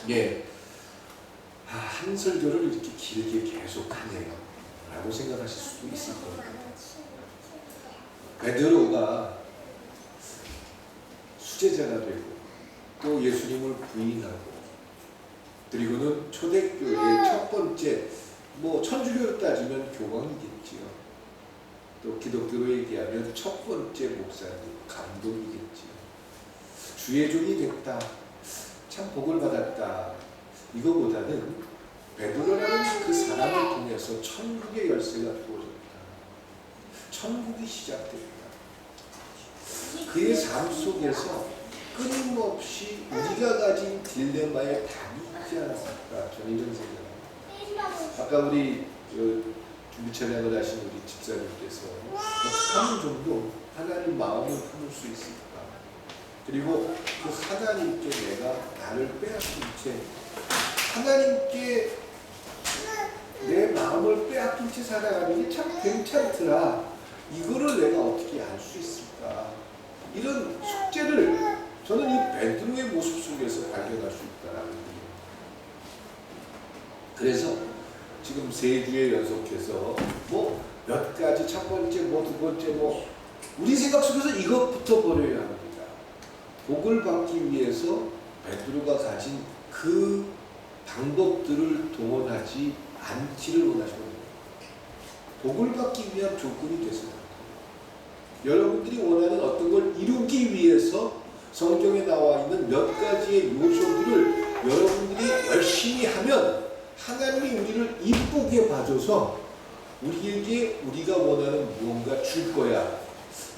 예, 한 설교를 이렇게 길게 계속하네요 라고 생각하실 수도 있을 겁니다. 베드로가 수제자가 되고 또 예수님을 부인하고 그리고는 초대교회의 첫 번째 천주교로 따지면 교황이겠지요. 또 기독교로 얘기하면 첫 번째 목사님, 감독이겠지요. 주의 종이 됐다. 참 복을 받았다. 이거보다는 베드로라는 그 사람을 통해서 천국의 열쇠가 주어졌다. 천국이 시작됐다. 그의 삶 속에서 끊임없이 우리가 가진 딜레마에 답이 있지 않았을까. 저는 이런 생각합니다. 아까 우리 준비 찬양을 하신 우리 집사님께서 한 정도 하나님 마음을 품을 수 있을까. 그리고 그 하나님께 내가 나를 빼앗긴 채 하나님께 내 마음을 빼앗긴 채 살아가는 게 참 괜찮더라. 이거를 내가 어떻게 알 수 있을까. 이런 숙제를 저는 이 베드로의 모습 속에서 발견할 수 있다라는 거예요. 그래서 지금 세 주에 연속해서 몇 가지 첫 번째 두 번째 우리 생각 속에서 이것부터 버려야 합니다. 복을 받기 위해서 베드로가 가진 그 방법들을 동원하지 않기를 원하시거든요. 복을 받기 위한 조건이 됐습니다. 여러분들이 원하는 어떤 걸 이루기 위해서 성경에 나와 있는 몇 가지의 요소들을 여러분들이 열심히 하면 하나님이 우리를 이쁘게 봐줘서 우리에게 우리가 원하는 무언가 줄 거야.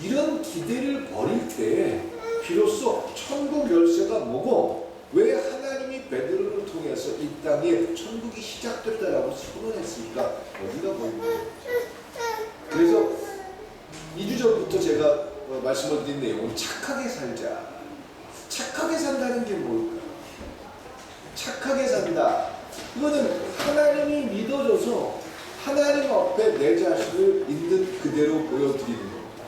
이런 기대를 버릴 때 비로소 천국 열쇠가 뭐고 왜 하나님이 베드로를 통해서 이 땅에 천국이 시작됐다라고 선언했습니까? 어디가 보입니까? 그래서 2주 전부터 제가 말씀을 드린 내용은 착하게 살자. 착하게 산다는 게 뭘까? 착하게 산다. 이거는 하나님이 믿어줘서 하나님 앞에 내 자신을 있는 그대로 보여드리는 겁니다.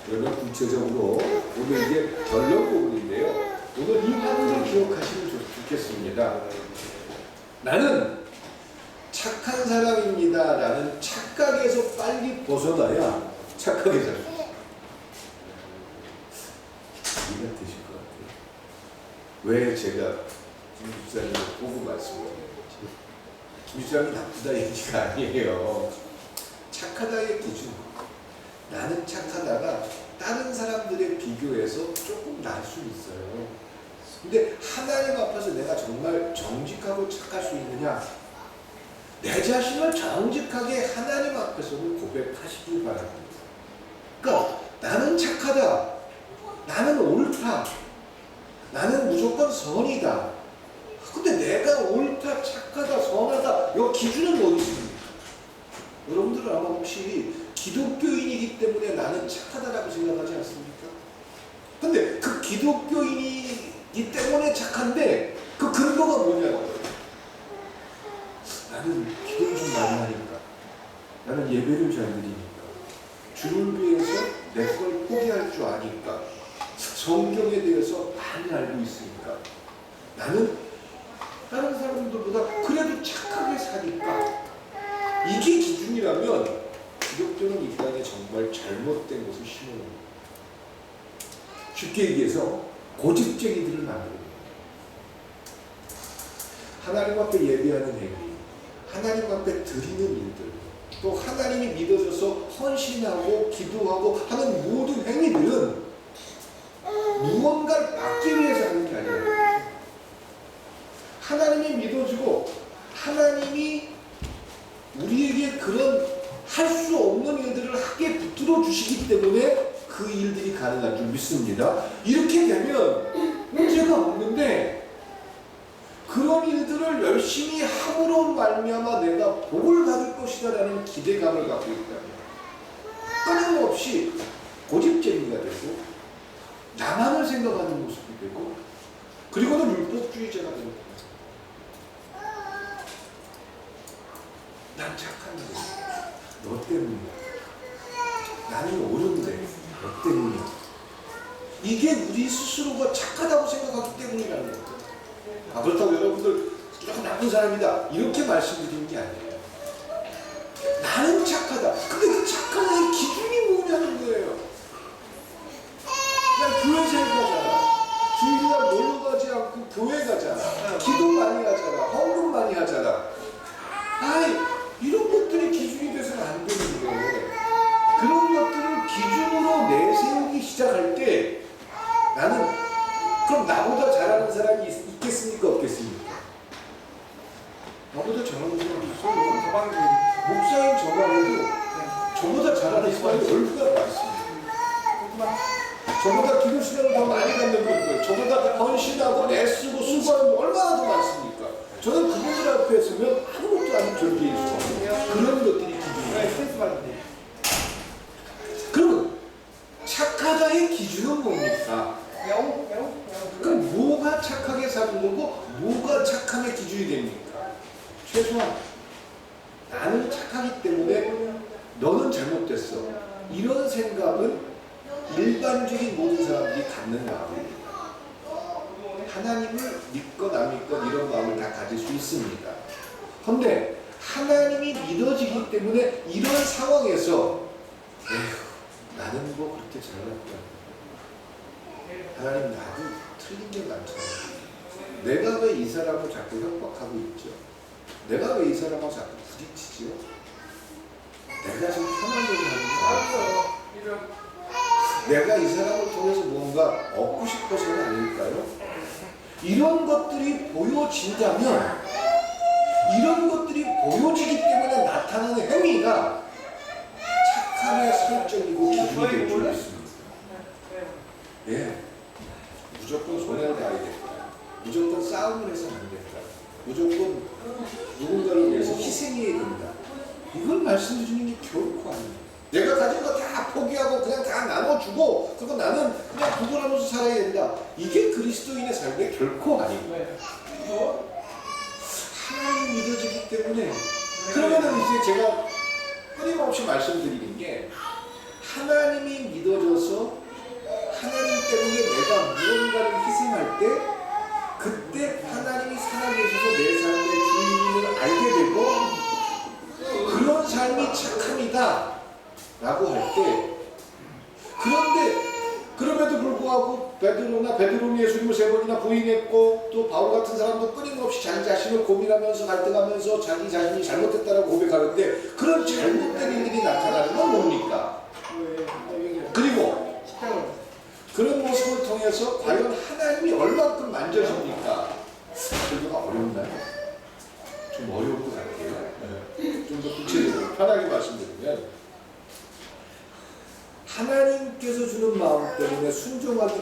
그러면 구체적으로 오늘 이게 결론 부분인데요. 오늘 이 부분을 기억하시면 좋겠습니다. 나는 착한 사람입니다 라는 착각에서 빨리 벗어나야 착하게 살 수 있어요. 이해가 되실 것 같아요. 왜 제가 김 집사님을 보고 말씀드리는지. 김 집사님이 나쁘다 얘기가 아니에요. 착하다의 기준. 나는 착하다가 다른 사람들에 비교해서 조금 날 수 있어요. 근데 하나님 앞에서 내가 정말 정직하고 착할 수 있느냐? 내 자신을 정직하게 하나님 앞에서는 고백하시길 바랍니다. 그러니까 나는 착하다. 나는 옳다. 나는 무조건 선이다. 근데 내가 옳다, 착하다, 선하다 이 기준은 어디 있습니까? 여러분들은 아마 혹시 기독교인이기 때문에 나는 착하다라고 생각하지 않습니까? 근데 그 기독교인이기 때문에 착한데 그 근거가 뭐냐고요? 나는 기도를 좀 많이 하니까, 나는 예배를 잘 드리니까, 주를 위해서 내 걸 포기할 줄 아니까, 성경에 대해서 많이 알고 있으니까, 나는 다른 사람들보다 그래도 착하게 사니까, 이게 기준이라면 기독교는 이 땅에 정말 잘못된 것을 심어놓습니다. 쉽게 얘기해서 고집쟁이들을 만듭니다. 하나님 앞에 예배하는 행위, 하나님 앞에 드리는 일들, 또 하나님이 믿어져서 헌신하고 기도하고 하는 모든 행위들은 무언가를 받기 위해서 하는 게 아니라 하나님이 믿어주고 하나님이 우리에게 그런 할 수 없는 일들을 하게 붙들어 주시기 때문에 그 일들이 가능한 줄 믿습니다. 이렇게 되면 문제가 없는데 그런 일들을 열심히 함으로 말미암아 내가 복을 받을 것이다 라는 기대감을 갖고 있다면 끊임없이 고집쟁이가 되고 나만을 생각하는 모습이 되고 그리고는 율법주의자가 되는 거예요. 난 착한데 너 때문이야. 나는 옳은데 너 때문이야. 이게 우리 스스로가 착하다고 생각하기 때문이라는 거예요. 그렇다고 여러분들 조금 나쁜 사람이다 이렇게 말씀드리는 게 아니에요. 나는 착하다. 근데 그 착한 기준이 뭐냐는 거예요. 그냥 교회 잘 가잖아. 주일날 놀러 가지 않고 교회 가잖아. 기도 많이 하잖아. 헌금 많이 하잖아. 아이, 이런 것들이 기준이 돼서는 안 되는데, 그런 것들을 기준으로 내세우기 시작할 때 나는 그럼 나보다 잘하는 사람이 있겠습니까? 없겠습니까? 나보다 잘하는 사람이 있어요. 목사인 저만 해도 저보다 잘하는 사람이 얼마나 많습니다. 저보다 기도 시간을 더 많이 갖는 분들, 저보다 헌신하고 애쓰고 수고하는 분 얼마나 더 많습니까? 저는 그분들 앞에 서면 아무것도 아닌 존재일 수 없어요. 그런 것들이 기준이에요. 그러면 착하다의 기준은 뭡니까? 그럼 뭐가 착하게 사는 거고 뭐가 착함의 기준이 됩니까? 최소한 나는 착하기 때문에 너는 잘못됐어. 이런 생각은 일반적인 모든 사람들이 갖는 마음입니다. 하나님을 믿건 안 믿건 이런 마음을 다 가질 수 있습니다. 그런데 하나님이 믿어지기 때문에 이런 상황에서 에휴, 나는 뭐 그렇게 잘났다. 하나님 나도 틀린 게 많잖아. 내가 왜 이 사람을 자꾸 협박하고 있죠? 내가 왜 이 사람하고 자꾸 부딪히죠? 내가 지금 편하려고 하는 게 아닐까요? 내가 이 사람을 통해서 뭔가 얻고 싶어서는 아닐까요? 이런 것들이 보여진다면, 이런 것들이 보여지기 때문에 나타나는 행위가 착함의 설정이고 기준이 될 줄 있습니다. 예, 무조건 손해를 봐야겠다. 무조건 싸움을 해서는 안 된다. 무조건 누군가를 위해서 희생해야 된다. 이걸 말씀드리는 게 결코 아니에요. 내가 가진 거 다 포기하고 그냥 다 나눠주고 그리고 나는 그냥 구걸하면서 살아야 된다. 이게 그리스도인의 삶의 결코 아니에요. 하나님 믿어지기 때문에 그러면은 이제 제가 끊임없이 말씀드리는 게 하나님이 믿어져서 하나님 때문에 내가 무언가를 희생할 때 그때 하나님이 살아계셔서 내 삶의 주인임을 알게 되고 그런 삶이 착함이다 라고 할 때, 그런데 그럼에도 불구하고 베드로는 예수님을 3번이나 부인했고 또 바울 같은 사람도 끊임없이 자기 자신을 고민하면서 갈등하면서 자기 자신이 잘못했다라고 고백하는데 그런 잘못된 일들이 나타나는 건 뭡니까? 그리고 그런 모습을 통해서 과연 하나님이 얼만큼 만져집니까? 그래도가 어렵나요? 좀 어려울 것 같아요. 좀 더 구체적으로 편하게 말씀드리면 하나님께서 주는 마음 때문에 순종하지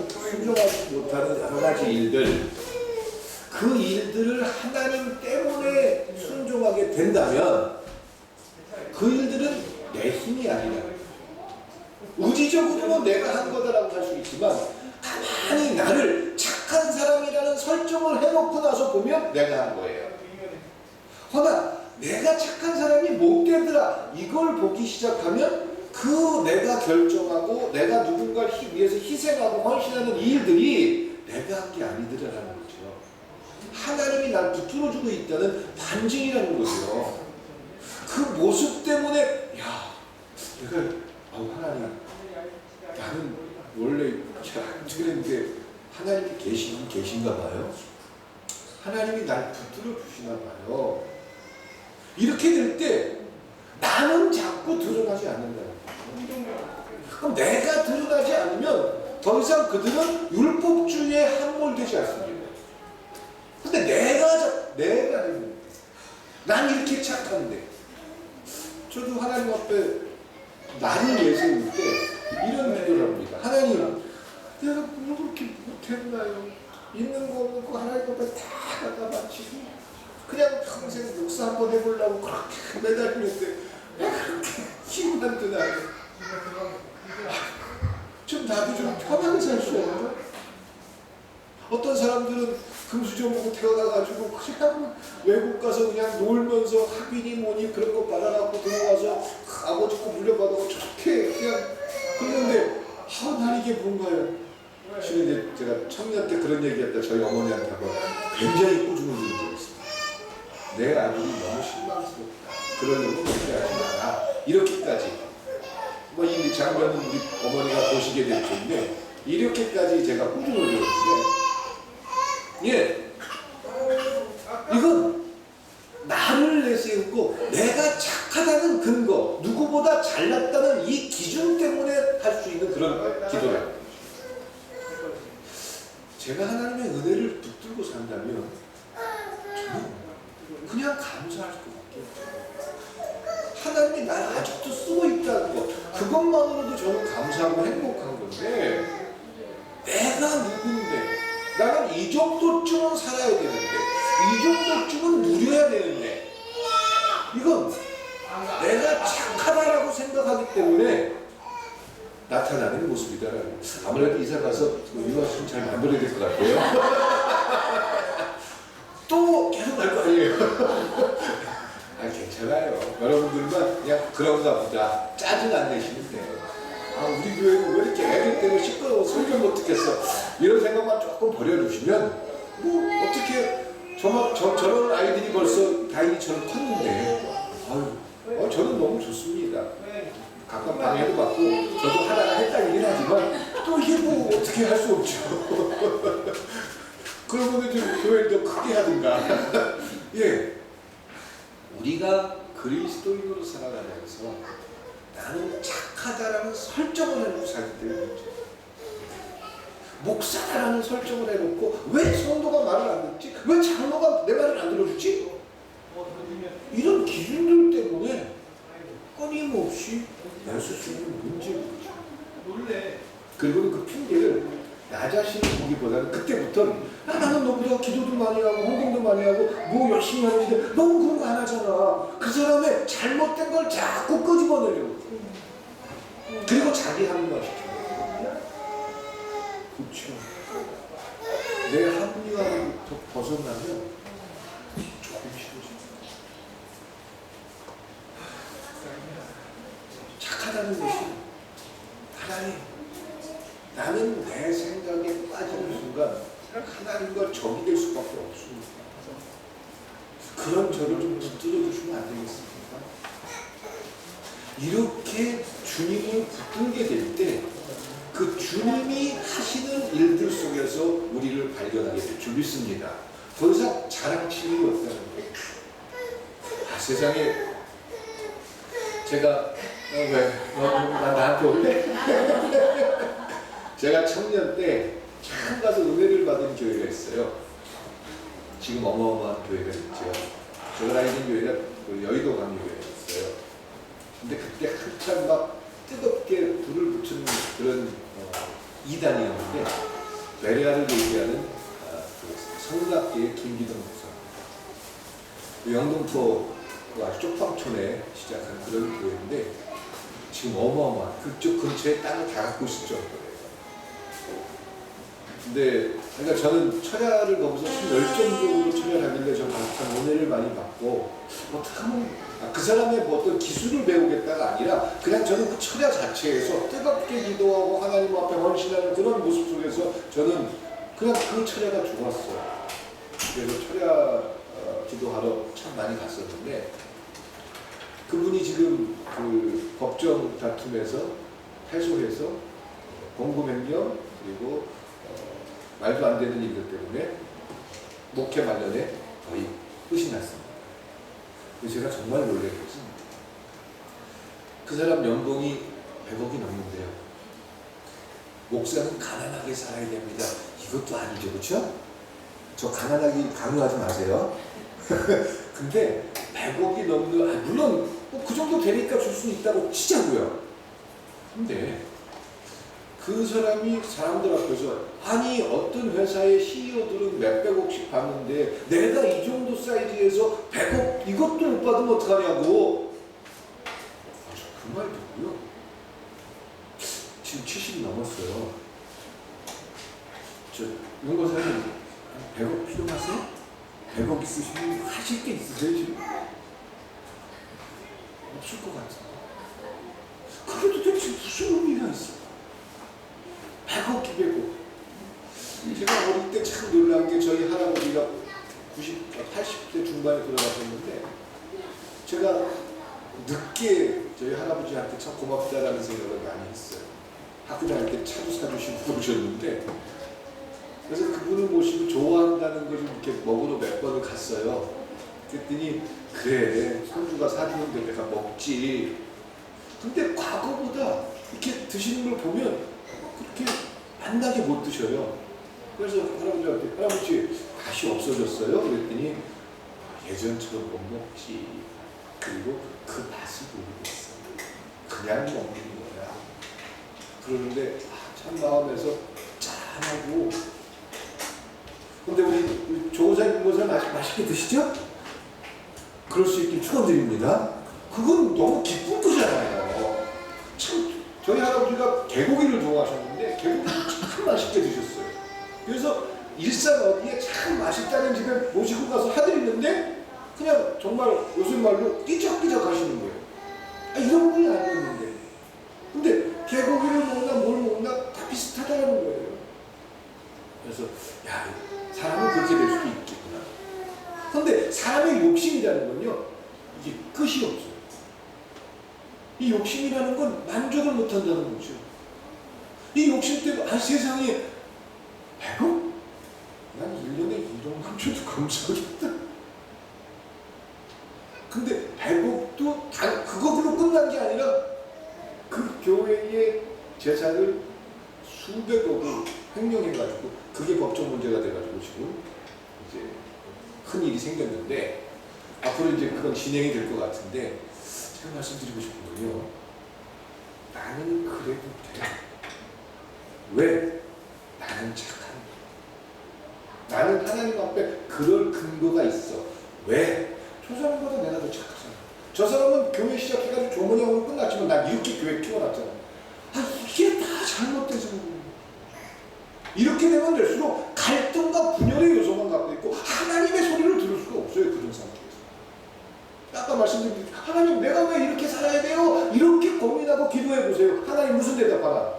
못하는 여러 가지 일들, 그 일들을 하나님 때문에 순종하게 된다면 그 일들은 내 힘이 아니라 의지적으로는 내가 한 거다라고 할 수 있지만 가만히 나를 착한 사람이라는 설정을 해놓고 나서 보면 내가 한 거예요. 허나 내가 착한 사람이 못 되더라 이걸 보기 시작하면 그 내가 결정하고 내가 누군가를 위해서 희생하고 헌신하는 일들이 내가 한 게 아니더라라는 거죠. 하나님이 날 붙들어주고 있다는 반증이라는 거죠. 그 모습 때문에 야 내가 하나님 나는 원래 잘 안 되는데 하나님이 계신가 봐요. 하나님이 날 붙들어 주시나 봐요. 이렇게 될 때 나는 자꾸 드러나지 않는다는 거예요. 그럼 내가 드러나지 않으면 더 이상 그들은 율법주의에 함몰되지 않습니다. 근데 내가 난 이렇게 착한데, 저도 하나님 앞에 나를 내세울 때 이런 기도를 합니다. 하나님, 내가 뭐 그렇게 못했나요? 있는 거 없는 거 하나님 앞에 다 갖다 바치고 그냥 평생 목사 한번 해보려고 그렇게 매달리는데 왜 그렇게 힘만 드나요? 좀 나도 좀 편하게 살 수 없나? 어떤 사람들은 금수저 보고 태어나가지고 그냥 외국 가서 그냥 놀면서 학위니 뭐니 그런 거 받아갖고 들어와서 아버지 거 물려받아고 저렇게 그냥 그러는데 난 이게 뭔가요? 실은 이제 제가 청년 때 그런 얘기했다 저희 어머니한테 한번 굉장히 꾸중을 들은 적이 있습니다. 내 아들이 너무 실망스럽다. 그러려고 그렇게 하지 마라. 이렇게까지. 뭐 이 장면은 우리 어머니가 보시게 될 텐데 이렇게까지 제가 꾸중을 들었는데, 예, 이건 나를 내세우고 내가 착하다는 근거, 누구보다 잘났다는 이 기준 때문에 할 수 있는 그런 기도라는 거죠. 제가 하나님의 은혜를 붙들고 산다면 저는 그냥 감사할 것 같아요. 하나님이 나를 아직도 쓰고 있다는 것, 그것만으로도 저는 감사하고 행복한 건데, 내가 누군데, 나는 이 정도쯤은 살아야 되는데, 이 정도쯤은 누려야 되는데, 이건 내가 착하다라고 생각하기 때문에 나타나는 모습이다라는. 아무래도 이사 가서 유아수를 잘 만들어야 될 것 같아요. 또 계속 갈 거 아니에요. 아, 괜찮아요. 여러분들만 그냥 그런가 보다 짜증 안 내시면 돼요. 아, 우리 교회는 왜 이렇게 애들 때문에 시끄러워 설교 못 듣겠어. 이런 생각만 조금 버려주시면 뭐 어떻게 저런 아이들이 벌써 다행히처럼 컸는데, 아유, 저는 너무 좋습니다. 가끔 방해도 받고 저도 하다가 했다긴 하지만 또 이게 뭐 어떻게 할 수 없죠. 그러면 좀 교회를 더 크게 하든가. 예, 우리가 그리스도인으로 살아가면서 나는 착하다라는 설정을 해놓고 살기 때문이죠. 목사다라는 설정을 해놓고 왜 성도가 말을 안 듣지? 왜 장로가 내 말을 안 들어주지? 이런 기준들 때문에 끊임없이 날 수 있는 문제거든요. 그리고 그 핑계를 나 자신을 보기보다는 그때부터는 나는 너보다 기도도 많이 하고 헌금도 많이 하고 뭐 열심히 하는데 너무 그런 거 안 하잖아. 그 사람의 잘못된 걸 자꾸 끄집어내려고. 그리고 자기 합리화시켜. 그렇죠. 내 합리화로부터 벗어나면 조금 싫어져. 착하다는 것이 하나님, 나는 내 생각에 빠지는 순간 하나님과 적이 될 수밖에 없습니다. 그런 저를 좀 붙들어 주시면 안 되겠습니까? 이렇게 주님을 붙들게 될 때 그 주님이 하시는 일들 속에서 우리를 발견하게 될 줄 믿습니다. 더 이상 자랑칠 일이 없다는 거예요. 아, 세상에 제가 왜? 나한테 올래? 제가 청년 때 처음 가서 은혜를 받은 교회가 있어요. 지금 어마어마한 교회가 있죠. 제가 다니는 교회가 여의도 강의교회였어요. 근데 그때 한참 막 뜨겁게 불을 붙이는 그런 이단이었는데, 베레아를 얘기하는 그 성락계의 김기동 목사, 영등포 아주 쪽방촌에 시작한 그런 교회인데 지금 어마어마한 그쪽 근처에 땅을 다 갖고 있을 정도예요. 근데 그러니까 저는 철야를 거기서 참 열정적으로 철야하길래 저는 참 은혜를 많이 받고, 어떻게 하면 그 사람의 뭐 어떤 기술을 배우겠다가 아니라 그냥 저는 그 철야 자체에서 뜨겁게 기도하고 하나님 앞에 헌신하는 그런 모습 속에서 저는 그냥 그 철야가 좋았어요. 그래서 철야 기도하러 참 많이 갔었는데, 그분이 지금 그 법정 다툼에서 해소해서 공금횡령 그리고 말도 안 되는 일들 때문에 목회 말년에 거의 끝이 났습니다. 그래서 제가 정말 놀랬거든요. 그 사람 연봉이 100억이 넘는데요. 목사는 가난하게 살아야 됩니다. 이것도 아니죠, 그렇죠? 저 가난하기 강요하지 마세요. 근데 100억이 넘는, 물론 뭐 그 정도 되니까 줄 수 있다고 치자고요. 근데 그 사람이 사람들 앞에서, 아니 어떤 회사의 CEO들은 몇백억씩 받는데 내가 이 정도 사이즈에서 100억 이것도 못 받으면 어떡하냐고. 그 말 듣고요, 지금 70 넘었어요. 저 윤거사님 100억 필요하세요? 100억 있으시면 하실 게 있으세요 지금? 없을 것 같아요. 그게 도대체 무슨 의미가 있어? 100억, 200억. 제가 어릴 때 참 놀란 게 저희 할아버지가 80대 중반에 돌아가셨는데 제가 늦게 저희 할아버지한테 참 고맙다라는 생각을 많이 했어요. 학교 다닐 때 차도 사주시고 그러셨는데 그래서 그분을 모시고 좋아한다는 걸 이렇게 먹으러 몇 번을 갔어요. 그랬더니 그래 손주가 사주는데 내가 먹지. 근데 과거보다 이렇게 드시는 걸 보면 그렇게 만나게 못 드셔요. 그래서 할아버지한테 할아버지 맛이 없어졌어요? 그랬더니 예전처럼 못 먹지. 그리고 그 맛을 모르겠어. 그냥 먹는 거야. 그러는데 참 마음에서 짠하고. 근데 우리 조호사님 모사 맛있게 드시죠? 그럴 수 있길 축원드립니다. 그건 너무 기쁜 거잖아요. 참 저희 할아버지가 개고기를 좋아하셨는데 개고기를 참 맛있게 드셨어요. 그래서 일산 어디에 참 맛있다는 집에 모시고 가서 하드리는데 그냥 정말 요즘 말로 삐적삐적 하시는 거예요. 이런 분이 아니었는데. 근데 개고기를 먹나 뭘 먹나 다 비슷하다는 거예요. 그래서 야, 사람은 그렇게 될 수도 있겠구나. 근데 사람의 욕심이라는 건요, 이게 끝이 없어요. 이 욕심이라는 건 만족을 못 한다는 거죠. 이 욕심 때문에 세상에 100억? 난 1년에 1억만 줘도 감사하겠다. 근데 100억도 그거로 끝난 게 아니라 그 교회의 재산을 수백억을 횡령해가지고 그게 법적 문제가 돼가지고 지금 이제 큰 일이 생겼는데 앞으로 이제 그건 진행이 될 것 같은데 제가 말씀드리고 싶은 건요. 나는 그래도 돼. 왜? 나는 착한. 나는 하나님 앞에 그럴 근거가 있어. 왜? 저 사람보다 내가 더 착하잖아. 저 사람은 교회 시작해가지고 조문형으로 끝났지만 난 이렇게 교회 키워놨잖아. 이게 다 잘못돼서 이렇게 되면 될수록 갈등과 분열의 요소만 갖고 있고 하나님의 소리를 들을 수가 없어요. 그런 상태에서. 아까 말씀드린 하나님 내가 왜 이렇게 살아야 돼요? 이렇게 고민하고 기도해 보세요. 하나님 무슨 대답하나?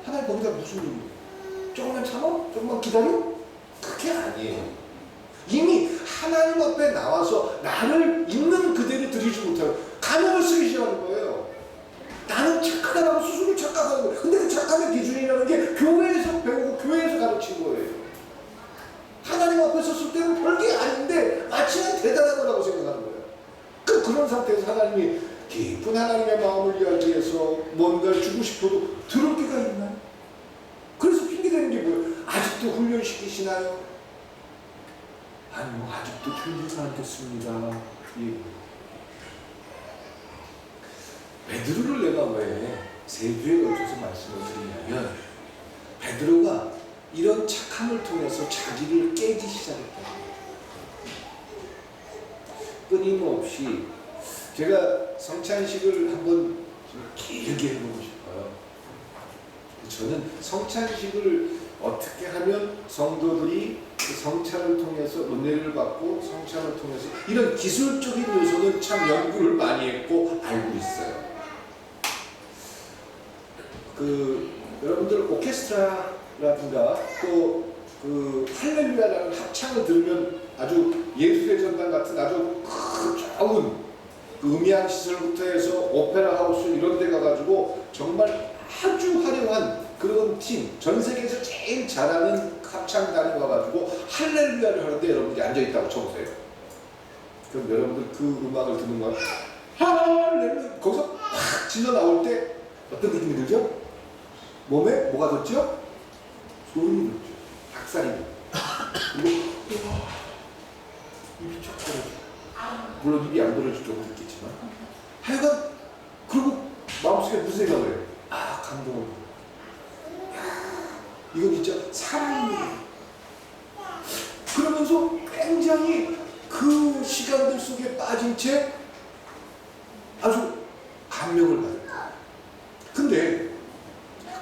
하나님 거기다 무슨 일이에요? 조금만 참아? 조금만 기다려? 그게 아니에요. 이미 하나님 앞에 나와서 나를 있는 그대로 드리지 못하고 가면을 쓰기 시작하는 거예요. 나는 착하다라고 스스로 착각하는 거예요. 근데 그 착함의 기준이라는 게 교회에서 배우고 교회에서 가르친 거예요. 하나님 앞에 섰을 때는 별게 아닌데 마치 난 대단한 거라고 생각하는 거예요. 그런 상태에서 하나님이 깊은 하나님의 마음을 이야기해서 뭔가를 주고 싶어도 들을 게가 있나요? 그래서 핑계대는 게 뭐예요? 아직도 훈련시키시나요? 아니요, 아직도 준비가 안 됐습니다. 베드로를 내가 왜 세 주에 걸쳐서 말씀을 드리냐면 베드로가 이런 착함을 통해서 자기를 깨기 시작했다. 끊임없이 제가 성찬식을 한번 길게 해보고 싶어요. 저는 성찬식을 어떻게 하면 성도들이 그 성찬을 통해서 은혜를 받고 성찬을 통해서 이런 기술적인 요소는 참 연구를 많이 했고 알고 있어요. 여러분들 오케스트라라든가 또 할렐루야라는 합창을 들으면 아주 예술의 전당 같은 아주 좋은 음향 시설부터 해서 오페라 하우스 이런 데 가가지고 정말 아주 화려한 그런 팀, 전 세계에서 제일 잘하는 합창단이 와가지고 할렐루야를 하는데 여러분들이 앉아있다고 쳐보세요. 그럼 여러분들 그 음악을 듣는 거야. 할렐루야. 거기서 확 질러 나올 때 어떤 느낌이 들죠? 몸에 뭐가 돋죠? 소름이 돋죠. 닭살이 그리고 입이 쭉 벌어져. 물론 입이 안 벌어질 경우도 있겠지만 하여간 그리고 마음속에 무슨 생각을 해요? 감동을. 이건 진짜 사랑입니다. 그러면서 굉장히 그 시간들 속에 빠진 채 아주 감명을 받을 거예요. 근데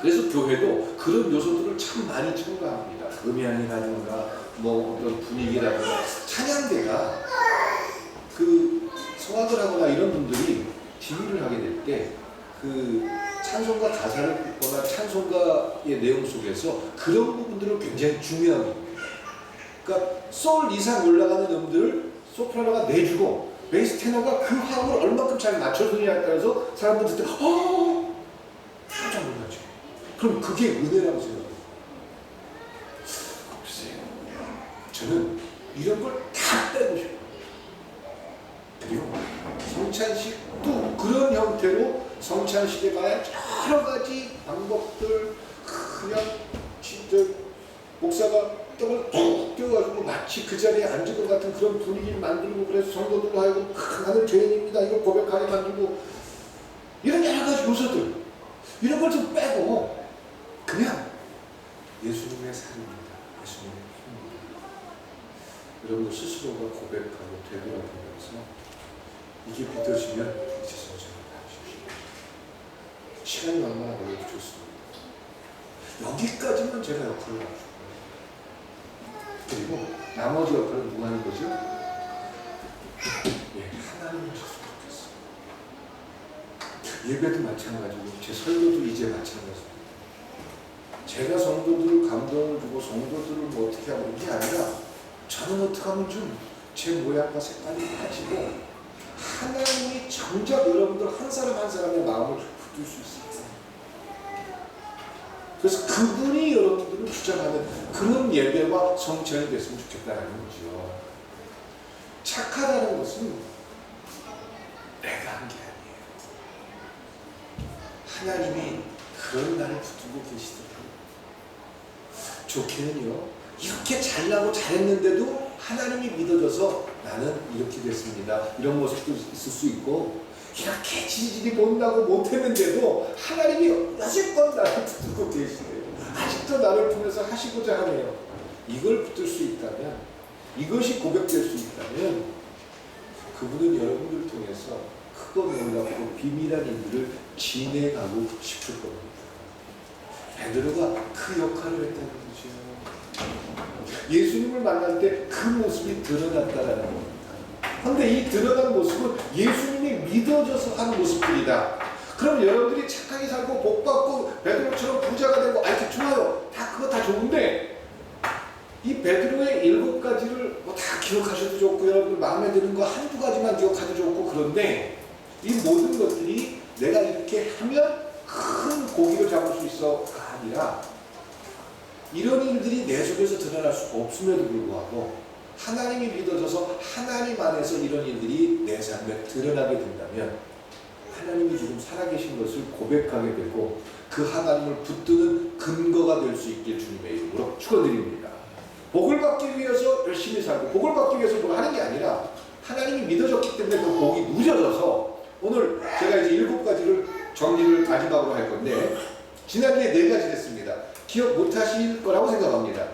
그래서 교회도 그런 요소들을 참 많이 첨가합니다. 음향이라든가 뭐 어떤 분위기라든가 찬양대가 성악을 하거나 이런 분들이 지휘를 하게 될 때 그 찬송가 가사를 듣거나 찬송가의 내용 속에서 그런 부분들을 굉장히 중요하게 봅니다. 그러니까 솔 이상 올라가는 음들을 소프라노가 내주고 베이스 테너가 그 화음을 얼마큼 잘 맞춰주느냐에 따라서 사람들 듣때 깜짝 놀라죠. 그럼 그게 은혜라고 생각해요. 글쎄요. 저는 이런 걸 다 빼고 싶어요. 그리고 성찬식도 그런 형태로 성찬식에 가야 여러 가지 방법들 그냥 진짜 목사가 떡을 툭 띄워가지고 마치 그 자리에 앉을 것 같은 그런 분위기를 만들고 그래서 성도들로 하여금 나는 죄인입니다 이걸 고백하게 만들고 이런 여러 가지 요소들 이런 걸 좀 빼고 그냥 예수님의 삶입니다. 예수님의 힘입니다. 여러분 스스로가 고백하고 되돌아보면서 이게 믿어지면 이제 성찬을 하십시오. 시간이 얼마나 걸려도 좋습니다. 여기까지만 제가 역할을 하고 싶어요. 그리고 나머지 역할은 누가 하는 거죠? 예, 하나님이 하셨으면 좋겠어요. 예배도 마찬가지고 제 설교도 이제 마찬가지입니다. 제가 성도들을 감동을 주고 성도들을 뭐 어떻게 하고 이게 아니라 저는 어떻게 하면 좀 제 모양과 색깔이 가지고 하나님이 정작 여러분들 한 사람 한 사람의 마음을 붙들 수 있어요. 그래서 그분이 여러분들을 주장하는 그런 예배와 성찬이 됐으면 좋겠다는 거죠. 착하다는 것은 내가 한 게 아니에요. 하나님이 그런 나를 붙들고 계시더라고요. 좋게는요, 이렇게 잘나고 잘했는데도 하나님이 믿어져서 나는 이렇게 됐습니다. 이런 모습도 있을 수 있고, 이렇게 지지리 못나고 못했는데도 하나님이 여지껏 나를 붙들고 계시네요. 아직도 나를 통해서 하시고자 하네요. 이걸 붙들 수 있다면, 이것이 고백될 수 있다면 그분은 여러분들을 통해서 크고 놀랍고 비밀한 일들을 진행하고 싶을 겁니다. 베드로가 그 역할을 했다는 거죠. 예수님을 만날 때 그 모습이 드러났다라는 겁니다. 그런데 이 드러난 모습은 예수님이 믿어져서 한 모습들이다. 그럼 여러분들이 착하게 살고 복받고 베드로처럼 부자가 되고 이렇게 좋아요. 그거 다 좋은데 이 베드로의 7가지를 뭐 다 기억하셔도 좋고 여러분들 마음에 드는 거 한두 가지만 기억하도 좋고 그런데 이 모든 것들이 내가 이렇게 하면 큰 고기를 잡을 수 있어가 아니라 이런 일들이 내 속에서 드러날 수가 없음에도 불구하고 하나님이 믿어져서 하나님 안에서 이런 일들이 내 삶에 드러나게 된다면 하나님이 지금 살아계신 것을 고백하게 되고 그 하나님을 붙드는 근거가 될 수 있게 주님의 이름으로 축원드립니다. 복을 받기 위해서 열심히 살고 복을 받기 위해서 뭘 하는 게 아니라 하나님이 믿어졌기 때문에 그 복이 누져져서 오늘 제가 이제 7가지를 정리를 마지막으로 할 건데 지난주에 4가지 됐습니다. 기억 못하실 거라고 생각합니다.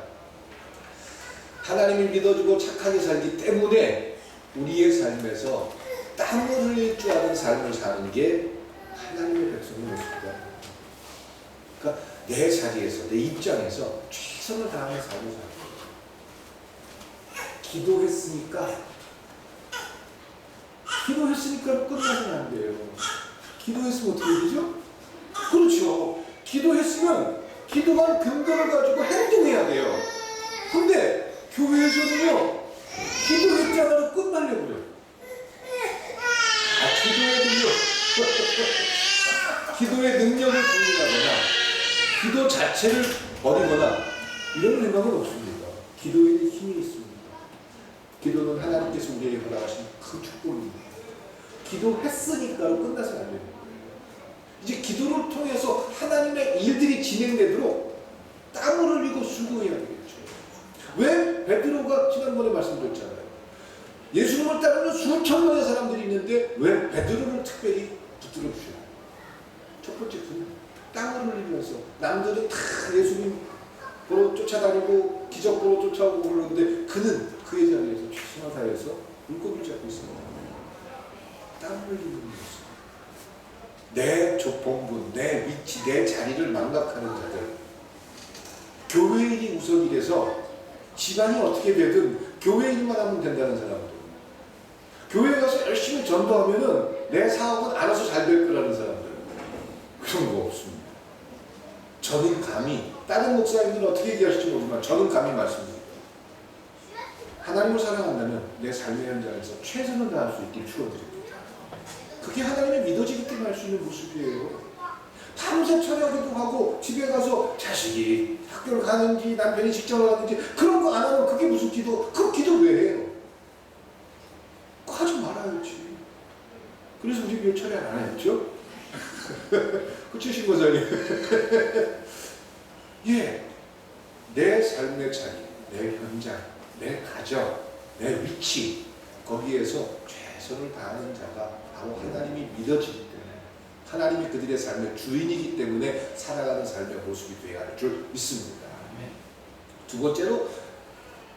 하나님이 믿어주고 착하게 살기 때문에 우리의 삶에서 땀을 흘릴 줄 아는 삶을 사는 게 하나님의 백성의 모습이다. 그러니까 내 자리에서 내 입장에서 최선을 다하는 삶을 사는 거예요. 기도했으니까 끝나서는 안 돼요. 기도했으면 어떻게 되죠? 그렇죠. 기도했으면 기도한 근거를 가지고 행동해야 돼요. 근데 교회에서는요, 기도했잖아요. 끝나려고 그래요. 기도의 능력을 부인하거나 기도 자체를 버리거나 이런 생각은 없습니다. 기도에는 힘이 있습니다. 기도는 하나님께서 우리에게 허락하신 큰 축복입니다. 기도했으니까로 끝나서는 안 됩니다. 이제 기도를 통해서 하나님의 일들이 진행되도록 땀을 흘리고 수고해야 되겠죠. 왜? 베드로가 지난번에 말씀드렸잖아요. 예수님을 따르는 수천 명의 사람들이 있는데 왜 베드로를 특별히 붙들어 주셔요? 첫 번째 그는 땀을 흘리면서 남들은 다 예수님 보러 쫓아다니고 기적 보러 쫓아오고 그러는데 그는 그의 자리에서 최선을 다해서 물고기를 잡고 있습니다. 땀을 흘리는 모습. 내 본분, 내 위치, 내 자리를 망각하는 자들. 교회인이 우선이 돼서 집안이 어떻게 되든 교회인만 하면 된다는 사람들. 교회에 가서 열심히 전도하면은 내 사업은 알아서 잘 될 거라는 사람들. 그런 거 없습니다. 저는 감히 다른 목사님들은 어떻게 얘기하실지 모르지만 저는 감히 말씀드립니다. 하나님을 사랑한다면 내 삶의 현장에서 최선을 다할 수 있길 축원드립니다. 그게 하나님의 믿어지기 때문에 할 수 있는 모습이에요. 밤새 철야기도 하고 집에 가서 자식이 학교를 가는지 남편이 직장을 가는지 그런 거 안 하면 그게 무슨 기도? 그 기도 왜 해요? 그거 하지 말아야지. 그래서 우리 왜 철야 안 했죠? 그쵸 신고자님? 예, 내 삶의 자리, 내 현장, 내 가정, 내 위치 거기에서 최선을 다하는 자가 바로 하나님이 믿어지기 때문에 하나님이 그들의 삶의 주인이기 때문에 살아가는 삶의 모습이 되어야 할 줄 믿습니다. 두 번째로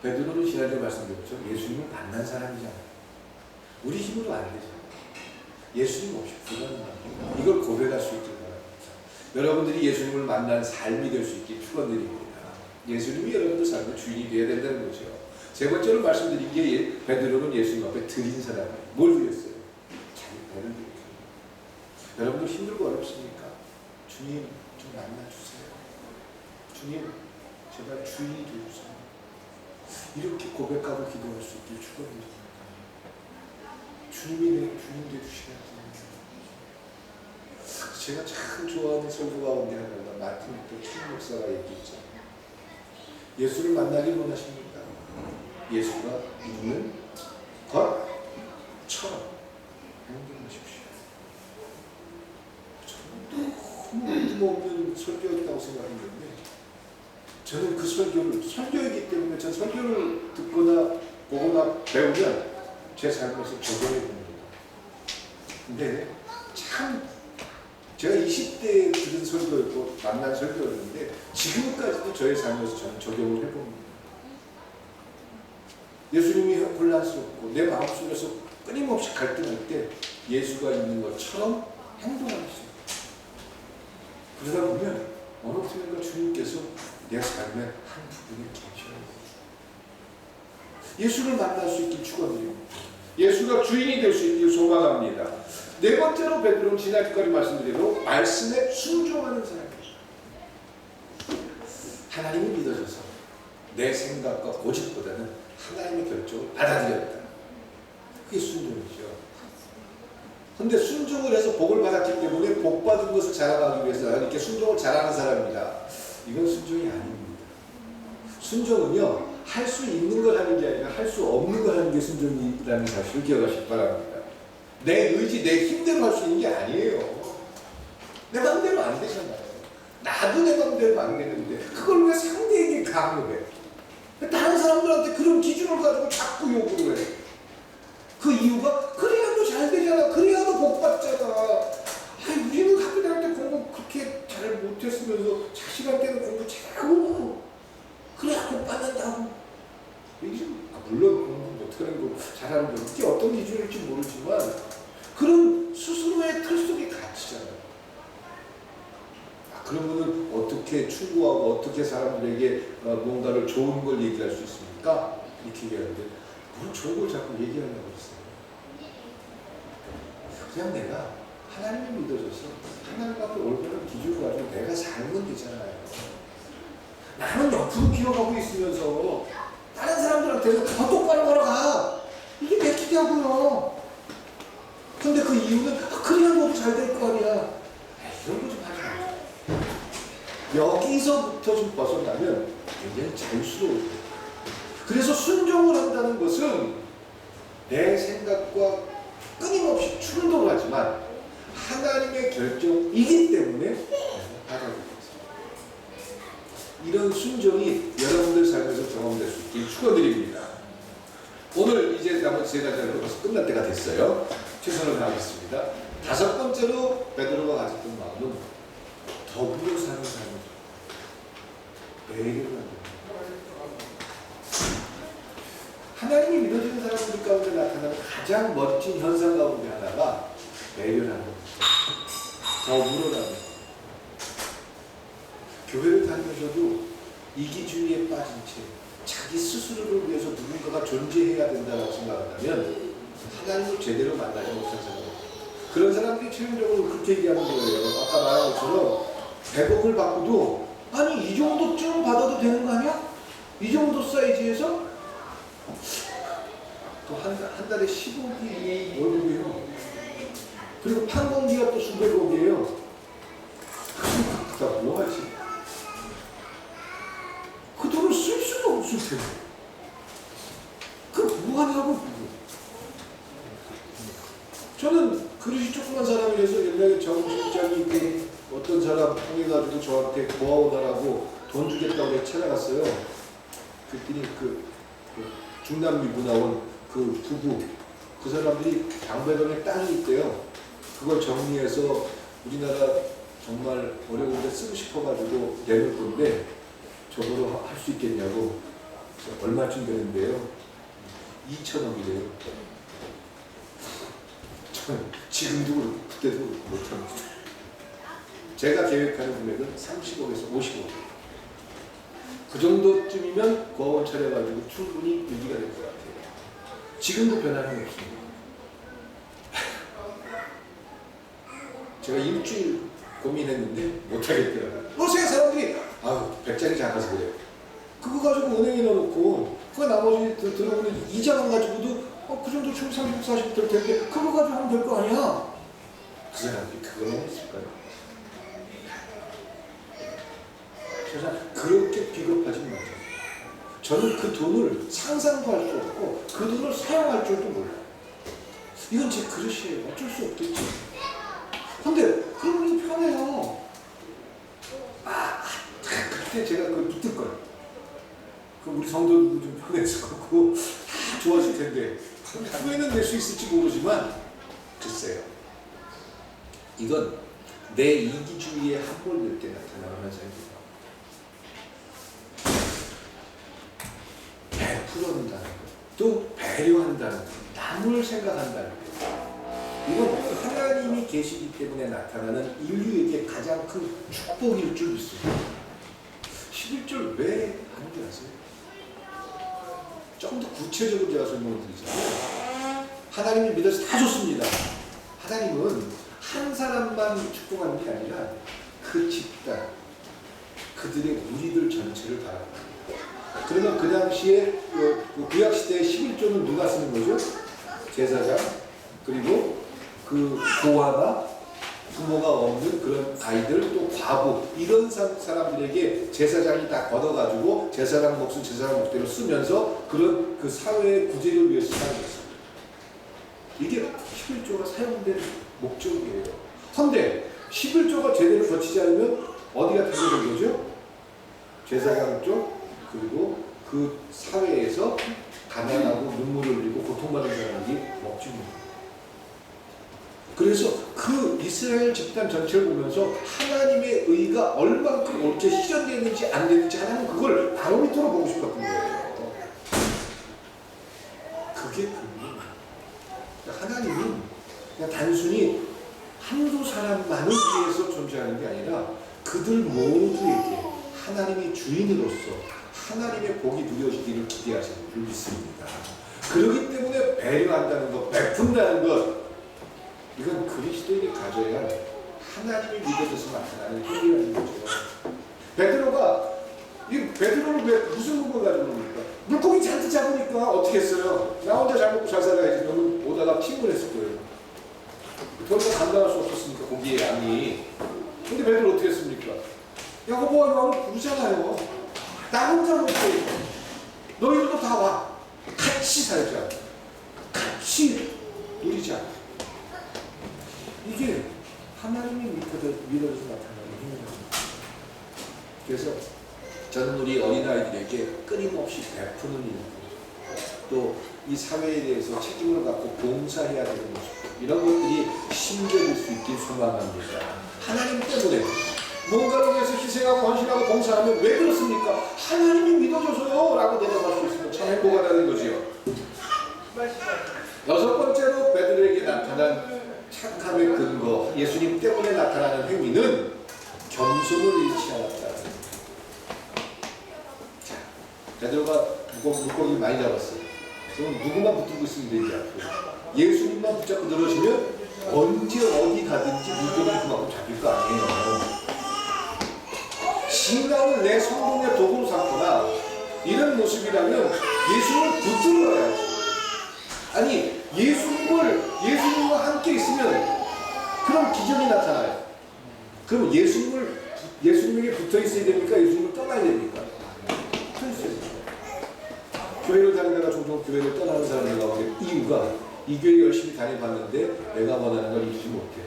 베드로는 지난주에 말씀드렸죠. 예수님을 만난 사람이잖아요. 우리 힘으로 안 되잖아요. 예수님 없이 불가능합니다. 이걸 고백할 수 있길 바랍니다. 여러분들이 예수님을 만난 삶이 될 수 있길 축원드립니다. 예수님이 여러분들 삶의 주인이 되어야 된다는 거죠. 세 번째로 말씀드린 게 베드로는 예수님 앞에 드린 사람이에요. 뭘 드렸어요? 자기 배를 드렸어요. 여러분들 힘들고 어렵습니까? 주님 좀 만나주세요. 주님 제발 주인이 되어주세요. 이렇게 고백하고 기도할 수 있길 축원드립니다. 주님이 내 주인 되주시는 제가 참 좋아하는 설교 가운데 하나가 마틴 루터 킹 목사가 얘기했죠. 예수를 만나길 원하십니까? 예수가 있는 것처럼 행동하십시오. 저는 너무 의미없는 설교였다고 생각했는데 저는 그 설교이기 때문에 전 설교를 듣거나 보거나 배우면 제 삶에서 적용해 봅니다. 근데 참 제가 20대에 들은 설교였고 만난 설교였는데 지금까지도 저의 삶에서 저는 적용을 해봅니다. 예수님이 혼란스럽고 내 마음속에서 끊임없이 갈등할 때 예수가 있는 것처럼 행동하겠어요. 그러다 보면 어느 틈인가 주님께서 내 삶의 한 부분을 계셔요. 예수를 만날 수 있길 축원드립니다. 예수가 주인이 될 수 있길 소망합니다. 네 번째로 베드로는 지난주까지 말씀드린 대로 말씀에 순종하는 사람입니다. 하나님이 믿어져서 내 생각과 고집보다는 하나님의 결정을 받아들였다. 그게 순종이죠. 그런데 순종을 해서 복을 받았기 때문에 복 받은 것을 자랑하기 위해서 이렇게 순종을 잘하는 사람입니다. 이건 순종이 아닙니다. 순종은요, 할 수 있는 걸 하는 게 아니라 할 수 없는 걸 하는 게 순종이라는 사실을 기억하시기 바랍니다. 내 의지, 내 힘대로 할 수 있는 게 아니에요. 내 마음대로 안 되잖아요. 나도 내 마음대로 안 되는데 그걸 왜 상대에게 강요해? 다른 사람들한테 그런 기준을 가지고 자꾸 요구를 해. 그 이유가 그래야 너 잘 되잖아. 그래야 너 복 받잖아. 아니, 우리는 학교 다닐 때 공부 그렇게 잘 못했으면서 자식한테는 공부 잘하고 그래야 복 받는다고. 물론 공부 못하는 거 잘하는 거 그게 어떤 기준일지 모르지만 그런 스스로의 틀 속에 갇히잖아요. 그러면은 어떻게 충고하고 어떻게 사람들에게 뭔가를 좋은 걸 얘기할 수 있습니까? 이렇게 얘기하는데 뭘 좋은 걸 자꾸 얘기하려고 했어요. 그냥 내가 하나님을 믿어줘서 하나님 앞에 올바른 기준을 가지고 내가 살면 되잖아요. 나는 옆으로 기어가고 있으면서 다른 사람들한테는 똑바로 걸어가. 이게 내 기대하고요. 근데 그 이유는 그래야 너도 잘 될 거 아니야. 이런 거 좀 하지 마. 여기서부터 좀 벗어나면 굉장히 자유스러워요. 그래서 순종을 한다는 것은 내 생각과 끊임없이 충돌하지만 하나님의 결정이기 때문에 받아들입니다. 이런 순종이 여러분들 삶에서 경험될 수 있길 축원드립니다. 오늘 이제 나머지 세 가지로 벌써 끝날 때가 됐어요. 최선을 다하겠습니다. 다섯 번째로 베드로가 가졌던 마음은 더불어 사는 삶입니다. 매일을 하나님이 믿어지는 사람들 가운데 나타나는 가장 멋진 현상 가운데 하나가 매일하는 것입니다. 더불어라는 것. 교회를 다니면서도 이기주의에 빠진 채 자기 스스로를 위해서 누군가가 존재해야 된다고 생각한다면 하나님을 제대로 만나지 못한 사람입니다. 그런 사람들이 최종적으로 그렇게 얘기하는 거예요. 아까 말한 것처럼 100억을 받고도 아니 이 정도쯤 받아도 되는 거 아니야? 이 정도 사이즈에서 또 한 달에 10억이 월급이에요. 그리고 판공기가 또 수백억이에요. 다 뭐하지? 그 돈을 쓸 수가 없을 텐데. 그 뭐하냐고. 저는 그릇이 조그만 사람이라서 옛날에 정 실장이 그 어떤 사람 통해가지고 저한테 고아원하라고 돈 주겠다고 내가 찾아갔어요. 그랬더니 그 중남미부 나온 그 부부, 그 사람들이 방배동에 땅이 있대요. 그걸 정리해서 우리나라 정말 어려운데 쓰고 싶어가지고 내놓을 건데 저거로 할 수 있겠냐고. 얼마쯤 되는데요? 2천억이래요. 저는 지금도 그렇고 그때도 못합니다. 제가 계획하는 금액은 30억에서 50억. 그 정도쯤이면 고아원 차려가지고 충분히 유지가 될 것 같아요. 지금도 변화는 없습니다. 제가 일주일 고민했는데 못하겠더라고요. 요새 사람들이 아유 100짜리 작아서 그래요. 그거 가지고 은행에 넣어놓고 그 나머지 들어오는 이자만 가지고도 그 정도 총 30, 40 될 텐데 그거 가지고 하면 될 거 아니야. 그 사람들이 그걸 했을까요? 저는 그렇게 비겁하지 마세요. 저는 그 돈을 상상도 할 수 없고 그 돈을 사용할 줄도 몰라요. 이건 제 그릇이에요. 어쩔 수 없겠지. 근데 그러면 편해요. 그때 제가 그걸 붙을 거예요. 그 우리 성도들도 좀 편해질 거고 다 좋아질 텐데 후회는 낼 수 있을지 모르지만 글쎄요. 이건 내 이기주의에 함몰될 때 나타나는 현상입니다. 베풀어준다는 것, 또 배려한다는 것, 남을 생각한다는 것. 이건 하나님이 계시기 때문에 나타나는 인류에게 가장 큰 축복일 줄 믿습니다. 11절 왜 하는 줄 아세요? 좀 더 구체적으로 제가 설명을 드리자면 하나님이 믿어서 다 좋습니다. 하나님은 한 사람만 축복하는 게 아니라 그 집단, 그들의 무리들 전체를 바랍니다. 그러면 그 당시에 구약시대의 11조는 누가 쓰는 거죠? 제사장, 그리고 그 고아나 부모가 없는 그런 아이들, 또 과부, 이런 사람들에게 제사장이 다 걷어가지고 제사장 몫은 제사장 몫대로 쓰면서 그런 그 사회의 구제를 위해서 사는 것입니다. 이게 11조가 사용된 목적이에요. 그런데 11조가 제대로 거치지 않으면 어디가 타격된 거죠? 제사장 쪽, 그리고 그 사회에서 가난하고 눈물을 흘리고 고통받는 사람이 먹지 못해요. 그래서 그 이스라엘 집단 전체를 보면서 하나님의 의가 얼만큼 옳게 실현되는지 안 되는지 하나님 그걸 바로미터로 보고 싶었던 거예요. 그게 근본이에요. 하나님은 그냥 단순히 한두 사람만을 위해서 존재하는 게 아니라 그들 모두에게 하나님이 주인으로서 하나님의 복이 누려지기를 기대하시는 줄 믿습니다. 그렇기 때문에 배려한다는 것, 베푼다는 것, 이건 그리스도인이 가져야 하나님이 믿어져서 나타나는 행위라는 거죠. 베드로를 왜 무슨 물건 가지고 옵니까? 물고기 잔뜩 잡으니까 어떻게 했어요? 나 혼자 잘 먹고 잘 살아야지. 너는 오다가 침몰했을 거예요. 더는 감당할 수 없었으니까 고기의 양이. 근데 베드로 어떻게 했습니까? 야고보와 요한은 부르잖아요. 나 혼자 먹고 너희들도 다 와. 같이 살자. 같이 누리자. 이게 하나님이 믿어져서 나타나는 힘입니다. 그래서 저는 우리 어린아이들에게 끊임없이 베푸는 일, 또 이 사회에 대해서 책임을 갖고 봉사해야 되는 모습, 이런 것들이 심겨질 수 있길 소망합니다. 하나님 때문에 뭔가를 위해서 희생하고 헌신하고 봉사하면 왜 그렇습니까? 하나님이 믿어줘서요 라고 대답할 수 있으면 참 행복하다는 거지요. 여섯 번째로 베드로에게 나타난 착함의 근거, 예수님 때문에 나타나는 행위는 겸손을 잃지 않았다. 자, 베드로가 물고기 많이 잡았어요. 그럼 누구만 붙들고 있으면 되지 않고 예수님만 붙잡고 늘어지면 언제 어디 가든지 물건이 그만큼 잡힐 거 아니에요. 신앙을 내 성공의 도구로 삼거나 이런 모습이라면 예수님을 붙들어야지. 아니 예수님과 함께 있으면 그럼 기적이 나타나요. 그럼 예수님에게 붙어 있어야 됩니까? 예수님을 떠나야 됩니까? 붙어 있어야 됩니다. 교회를 다니다가 종종 교회를 떠나는 사람들 가운데 이유가 이 교회 열심히 다녀봤는데 내가 원하는 걸 이루지 못해.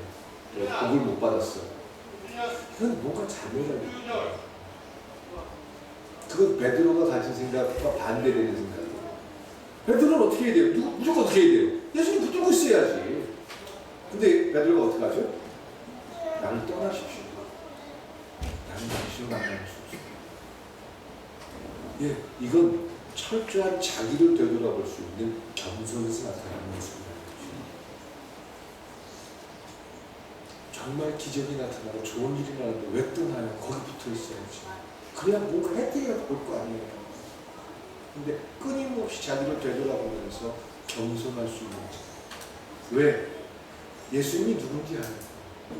복을 못 받았어. 이건 뭔가 잘못이야. 그건 베드로가 가진 생각과 반대되는 생각이에요. 베드로는 어떻게 해야 돼요? 무조건 어떻게 해야 돼요? 예수님 붙들고 있어야지. 근데 베드로가 어떻게 하죠? 나를 떠나십시오. 나는 당신을 만나는 수 없습니다. 예, 이건 철저한 자기를 되돌아볼 수 있는 겸손에서 나타나는 모습이라는 거죠. 정말 기적이 나타나고 좋은 일이 나는데 왜 떠나요? 거기 붙어 있어야지. 그래야 뭔가 혜택이라도 볼 거 아니에요. 근데 끊임없이 자기를 되돌아보면서 겸손할 수 있는 거죠. 왜? 예수님이 누군지 알아요.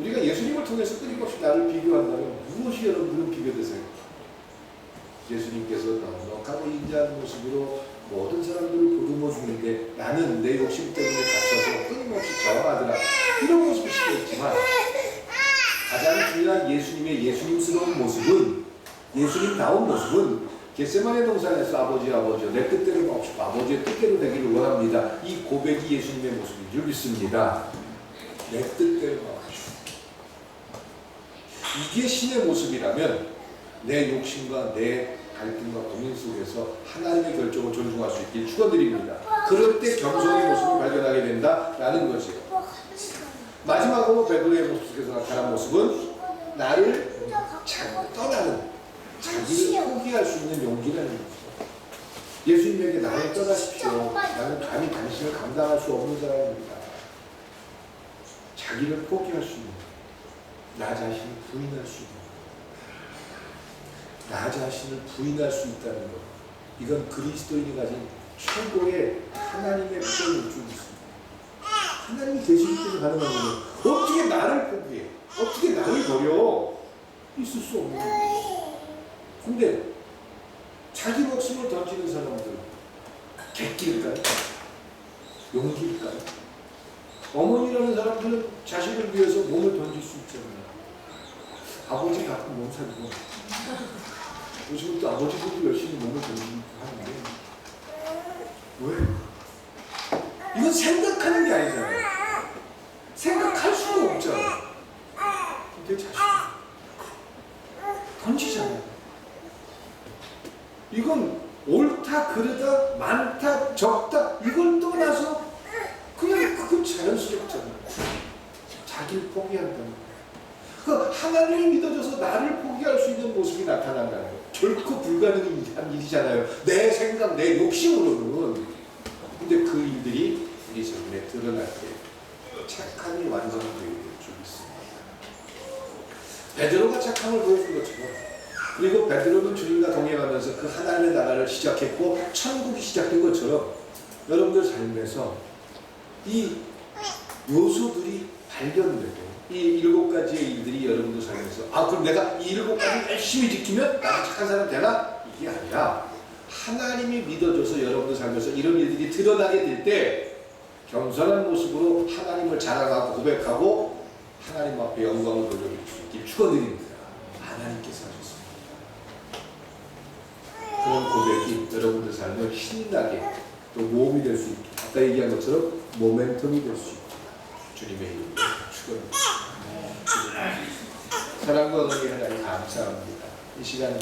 우리가 예수님을 통해서 끊임없이 나를 비교한다면 무엇이 여러분들은 비교되세요? 예수님께서 넉넉하고 인자한 모습으로 모든 사람들을 보듬어 주는데 나는 내 욕심 때문에 갇혀서 끊임없이 저항하더라. 이런 모습일 수도 있지만 가장 중요한 예수님의 예수님스러운 모습은 예수님다운 모습은 겟세마네 동산에서 아버지요 내 뜻대로 마옵시고 아버지의 뜻대로 되기를 원합니다. 이 고백이 예수님의 모습인 줄 믿습니다. 내 뜻대로 마옵시고 이게 신의 모습이라면 내 욕심과 내 갈등과 고민 속에서 하나님의 결정을 존중할 수 있길 축원드립니다. 그럴 때 겸손의 모습을 발견하게 된다라는 거죠. 마지막으로 베드로의 모습 속에서 나타난 모습은 나를 떠나는 자기를 포기할 수 있는 용기라는 거죠. 예수님에게 나를 떠나십시오. 나는 감히 당신을 감당할 수 없는 사람입니다. 자기를 포기할 수 있는, 나 자신을 부인할 수 있는, 나 자신을 부인할 수 있다는 것. 이건 그리스도인이 가진 최고의 하나님의 표현일 줄 믿습니다. 하나님이 계시기 때문에 가능한 거예요. 어떻게 나를 포기해? 어떻게 나를 버려? 있을 수 없는 거예요. 근데 자기 목숨을 던지는 사람들은 객기일까요? 용기일까요? 어머니라는 사람들은 자식을 위해서 몸을 던질 수 있잖아요. 아버지 가끔 몸 살리고 요즘은 또 아버지들도 열심히 몸을 던지고 하는데 왜? 이건 생각하는 게 아니잖아요. 생각할 수가 없잖아요. 근데 자식 던지잖아요. 이건 옳다, 그르다, 많다, 적다 이걸 떠나서 그냥 그건 자연스럽잖아요. 자기를 포기한다는 거예요. 그 하나님을 믿어줘서 나를 포기할 수 있는 모습이 나타난다는 거예요. 결코 불가능한 일이잖아요. 내 생각, 내 욕심으로는. 근데 그 일들이 우리 삶에 드러날 때 착함이 완성되게 될 줄 믿습니다. 베드로가 착함을 보여준 것처럼 그리고 베드로는 주님과 동행하면서 그 하나님의 나라를 시작했고 천국이 시작된 것처럼 여러분들 삶에서 이 요소들이 발견되고 이 7가지의 일들이 여러분들 삶에서 그럼 내가 이 7가지 열심히 지키면 나가 착한 사람 되나? 이게 아니라 하나님이 믿어줘서 여러분들 삶에서 이런 일들이 드러나게 될 때 겸손한 모습으로 하나님을 자랑하고 고백하고 하나님 앞에 영광을 돌려드릴 수 있길 축원드립니다. 하나님께서 하셨습니다. 그런 고백이 여러분들 삶을 신나게 또 모험이 될 수 있게 아까 얘기한 것처럼 모멘텀이 될 수 있게 주님의 이름으로 축원드립니다. 사랑과 은혜의 하나님 감사합니다. 이 시간